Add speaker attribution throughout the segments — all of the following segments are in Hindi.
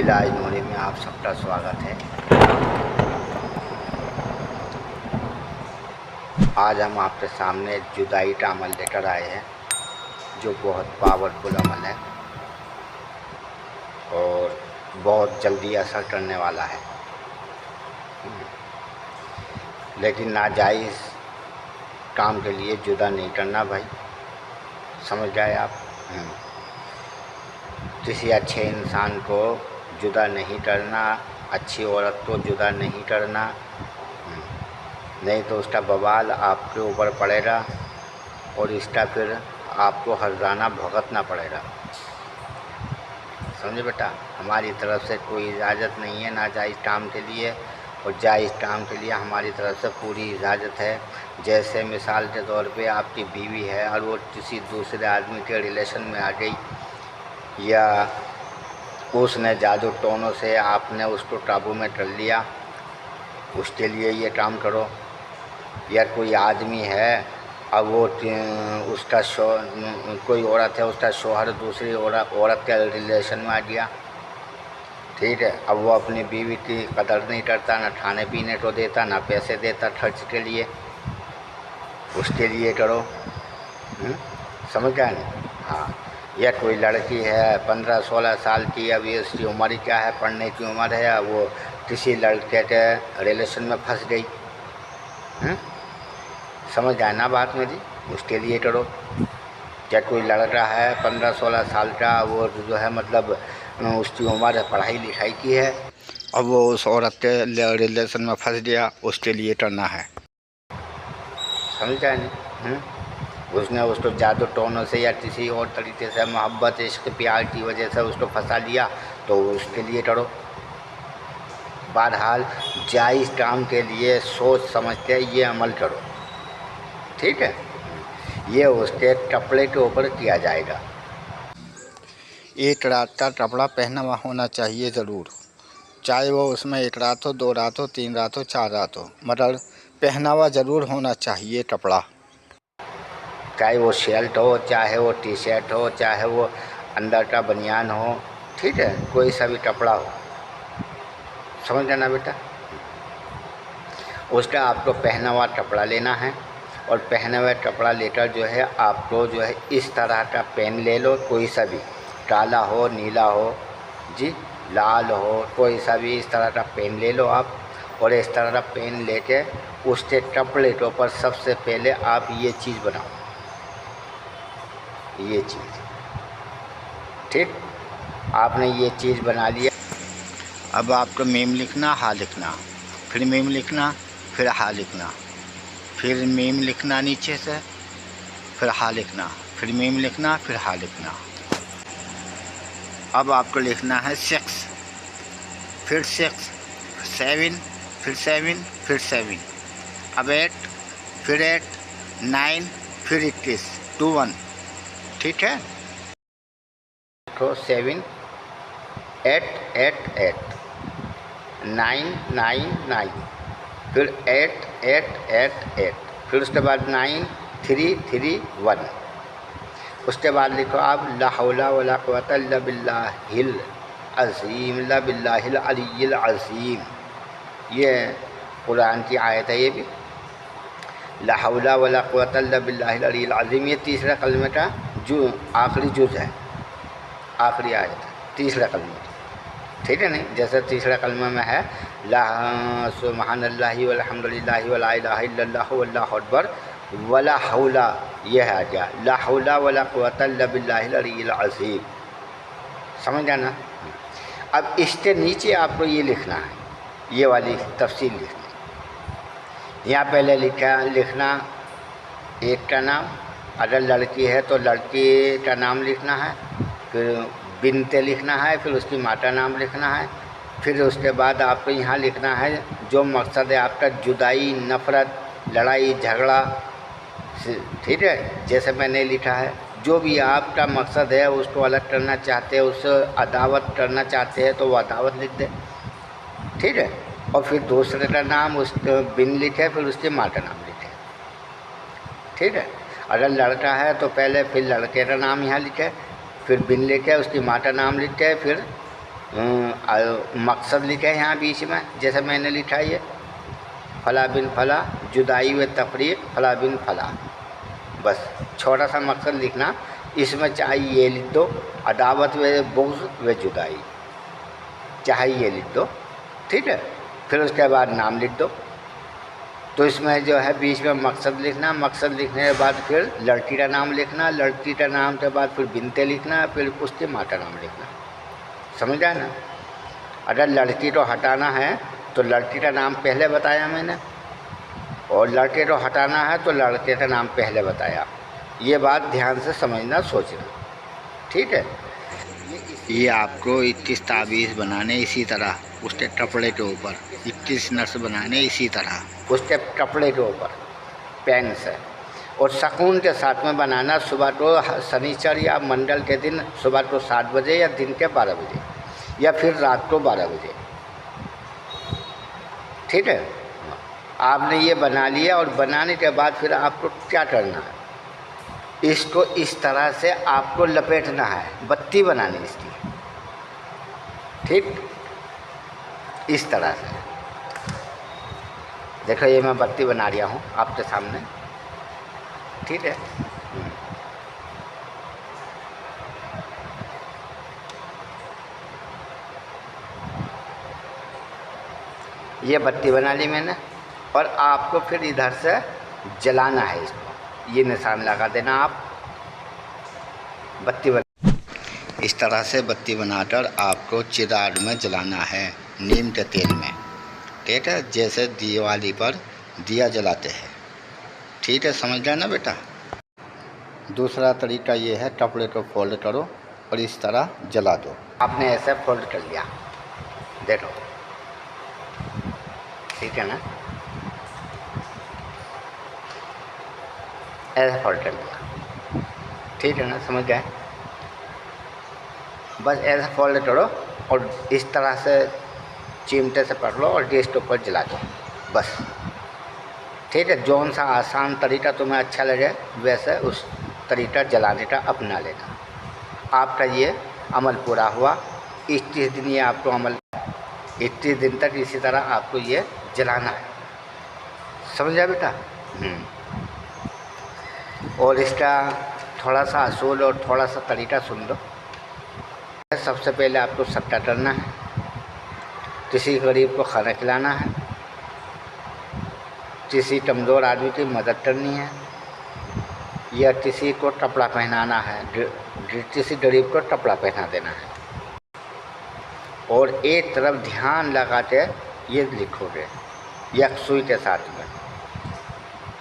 Speaker 1: जिला इनोली में आप सबका स्वागत है। आज हम आपके सामने जुदाई का अमल लेकर आए हैं जो बहुत पावरफुल अमल है और बहुत जल्दी असर करने वाला है। लेकिन नाजायज़ काम के लिए जुदा नहीं करना भाई, समझ गए आप। किसी अच्छे इंसान को जुदा नहीं करना, अच्छी औरत को जुदा नहीं करना, नहीं तो उसका बवाल आपके ऊपर पड़ेगा और इसका फिर आपको हर्जाना भुगतना पड़ेगा। समझे बेटा, हमारी तरफ से कोई इजाज़त नहीं है नाजायज़ काम के लिए, और जायज़ काम के लिए हमारी तरफ से पूरी इजाज़त है। जैसे मिसाल के तौर पे आपकी बीवी है और वो किसी दूसरे आदमी के रिलेशन में आ गई, या उसने जादू टोनों से आपने उसको काबू में कर लिया, उसके लिए ये काम करो। या कोई आदमी है, अब वो उसका कोई औरत है, उसका शौहर दूसरी औरत के रिलेशन में आ गया, ठीक है। अब वो अपनी बीवी की कदर नहीं करता, ना खाने पीने को देता, ना पैसे देता खर्च के लिए, उसके लिए करो। समझ गए नहीं? हाँ। या कोई लड़की है 15-16 साल की, अभी उसकी उम्र क्या है, पढ़ने की उम्र है, अब वो किसी लड़के के रिलेशन में फंस गई। समझ आए ना बात मेरी? उसके लिए करो। या कोई लड़का है 15-16 साल का, वो जो है मतलब उसकी उम्र पढ़ाई लिखाई की है, अब वो उस औरत के रिलेशन में फंस गया, उसके लिए करना है। समझ आए नहीं? उसने उसको जादू टोनों से या किसी और तरीके से मोहब्बत इश्क प्यार की वजह से उसको फंसा लिया, तो उसके लिए करो। बहरहाल जायज़ काम के लिए सोच समझ के ये अमल करो, ठीक है। ये उसके कपड़े के ऊपर किया जाएगा। एक रात का कपड़ा पहना हुआ होना चाहिए ज़रूर, चाहे वो उसमें 1 रात हो, 2 रात हो, 3 रात हो, 4 रात हो, मतलब पहना हुआ ज़रूर होना चाहिए कपड़ा। चाहे वो शर्ट हो, चाहे वो टी शर्ट हो, चाहे वो अंदर का बनियान हो, ठीक है, कोई सा भी कपड़ा हो। समझ गए ना बेटा? उसका आपको पहना हुआ कपड़ा लेना है, और पहने हुए कपड़ा लेकर जो है आपको जो है इस तरह का पेन ले लो, कोई सा भी, काला हो, नीला हो जी, लाल हो, कोई सा भी इस तरह का पेन ले लो आप। और इस तरह का पेन लेके उसके कपड़े के ऊपर सबसे पहले आप ये चीज़ बनाओ, ये चीज़, ठीक। आपने ये चीज़ बना लिया। अब आपको मीम लिखना, हा लिखना, फिर मीम लिखना, फिर हा लिखना, फिर मीम लिखना नीचे से, फिर हा लिखना, फिर मीम लिखना, फिर हा लिखना। अब आपको लिखना है 6, फिर 6, 7, फिर 7, फिर 7, अब 8, फिर 8, 9, फिर 21, 2 1, ठीक है। तो 7 8 8 8, 9 9 9, फिर 8 8 8 8, फिर उसके बाद 9 3 3 1। उसके बाद लिखो आप ला हौला वला कुव्वता इल्ला बिल्लाहिल अज़ीम, ला बिल्लाहिल अलिय्यिल अज़ीम। ये कुरान की आयत है, ये भी ला हौला वला कुव्वता इल्ला बिल्लाहिल अलिय्यिल अज़ीम। ये तीसरा कलमे का जो आखिरी जुज़ है, आखिरी आयत है, तीसरा कलमा, ठीक है। नहीं, जैसे तीसरा कलमा में है ला सुब्हानल्लाहि वल्हम्दुलिल्लाहि वला इलाहा इल्लल्लाहु वल्लाहु अकबर वला हौला, यह आ गया ला हौला वला कुव्वता इल्ला बिल्लाहिल अलिय्यिल अज़ीम। समझ गया ना? अब इसके नीचे आपको ये लिखना है, ये वाली तफसील लिखनी। यहाँ पहले लिखना एक का नाम, अगर लड़की है तो लड़की का नाम लिखना है, फिर बिनते लिखना है, फिर उसकी माँ का नाम लिखना है, फिर उसके बाद आपको यहाँ लिखना है जो मकसद है आपका, जुदाई, नफ़रत, लड़ाई झगड़ा, ठीक है। जैसे मैंने लिखा है, जो भी आपका मकसद है उसको अलग करना चाहते हैं, उससे अदावत करना चाहते हैं, तो वो अदावत लिख दे, ठीक है। और फिर दूसरे का नाम उस बिन लिखे, फिर उसकी माँ का नाम लिखे, ठीक है। अगर लड़का है तो पहले फिर लड़के का नाम यहाँ लिखे, फिर बिन लिखे, उसकी माँ का नाम लिखे, फिर मकसद लिखे हैं यहाँ बीच में, जैसे मैंने लिखा है ये फला बिन फला, जुदाई व तफरीक फला बिन फला। बस छोटा सा मकसद लिखना, इसमें चाहे ये लिख दो अदावत व बुग़्ज़ व जुदाई, चाहे ये लिख दो, ठीक है। फिर उसके बाद नाम लिख दो। तो इसमें जो है बीच में मकसद लिखना, मकसद लिखने के बाद फिर लड़की का नाम लिखना, लड़की का नाम के बाद फिर बिनते लिखना, फिर उसके माँ का नाम लिखना। समझ आया ना। अगर लड़की को हटाना है तो लड़की का नाम पहले बताया मैंने, और लड़के को हटाना है तो लड़के का नाम पहले बताया। ये बात ध्यान से समझना, सोचना, ठीक है। ये आपको 21 ताबीज़ बनाने इसी तरह उसके कपड़े के ऊपर, 21 नक्श बनाने इसी तरह उसके कपड़े के ऊपर पेन से, और सुकून के साथ में बनाना। सुबह को शनिचर या मंडल के दिन सुबह को 7 बजे या दिन के 12 बजे या फिर रात को 12 बजे, ठीक है। आपने ये बना लिया, और बनाने के बाद फिर आपको क्या करना है, इसको इस तरह से आपको लपेटना है, बत्ती बनानी इसकी, ठीक। इस तरह से देखो, ये मैं बत्ती बना रहा हूँ आपके सामने, ठीक है। ये बत्ती बना ली मैंने, और आपको फिर इधर से जलाना है इसको, ये निशान लगा देना आप। बत्ती इस तरह से बत्ती बनाकर आपको चिराग में जलाना है, नीम के तेल में, ठीक है, जैसे दिवाली पर दिया जलाते हैं, ठीक है। समझ गए ना बेटा। दूसरा तरीका ये है, कपड़े को फोल्ड करो और इस तरह जला दो। आपने ऐसे फोल्ड कर लिया, देखो, ठीक है ना, ऐसे फोल्ड कर लिया, ठीक है ना, समझ गए। बस ऐसा फोल्ड करो और इस तरह से चिमटे से पकड़ो और गैस के ऊपर जला दो, बस, ठीक है। जौन सा आसान तरीका तुम्हें अच्छा लगे वैसे उस तरीका जलाने का अपना लेना। आपका ये अमल पूरा हुआ। 21 दिन ये आपको अमल, 21 दिन तक इसी तरह आपको ये जलाना है, समझा बेटा। और इसका थोड़ा सा असूल और थोड़ा सा तरीका सुन लो। सबसे पहले आपको सट्टा करना है, किसी गरीब को खाना खिलाना है, किसी कमज़ोर आदमी की मदद करनी है, या किसी को कपड़ा पहनाना है, किसी गरीब को कपड़ा पहना देना है। और एक तरफ ध्यान लगा के ये लिखोगे यकसुई के साथ में।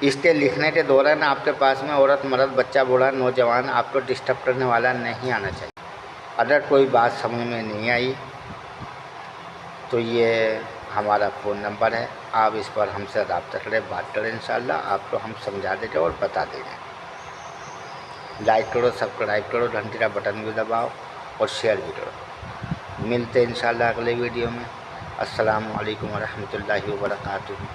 Speaker 1: इसके लिखने के दौरान आपके पास में औरत, मर्द, बच्चा, बूढ़ा, नौजवान आपको डिस्टर्ब करने वाला नहीं आना चाहिए। अगर कोई बात समझ में नहीं आई तो ये हमारा फ़ोन नंबर है, आप इस पर हमसे रब्ता करें, बात करें, इंशाल्लाह आपको हम समझा देंगे और बता देंगे। लाइक करो, सब्सक्राइब करो, घंटी का बटन भी दबाओ और शेयर भी करो। मिलते हैं इंशाल्लाह अगले वीडियो में। अस्सलामु अलैकुम व रहमतुल्लाहि व बरकातुहू।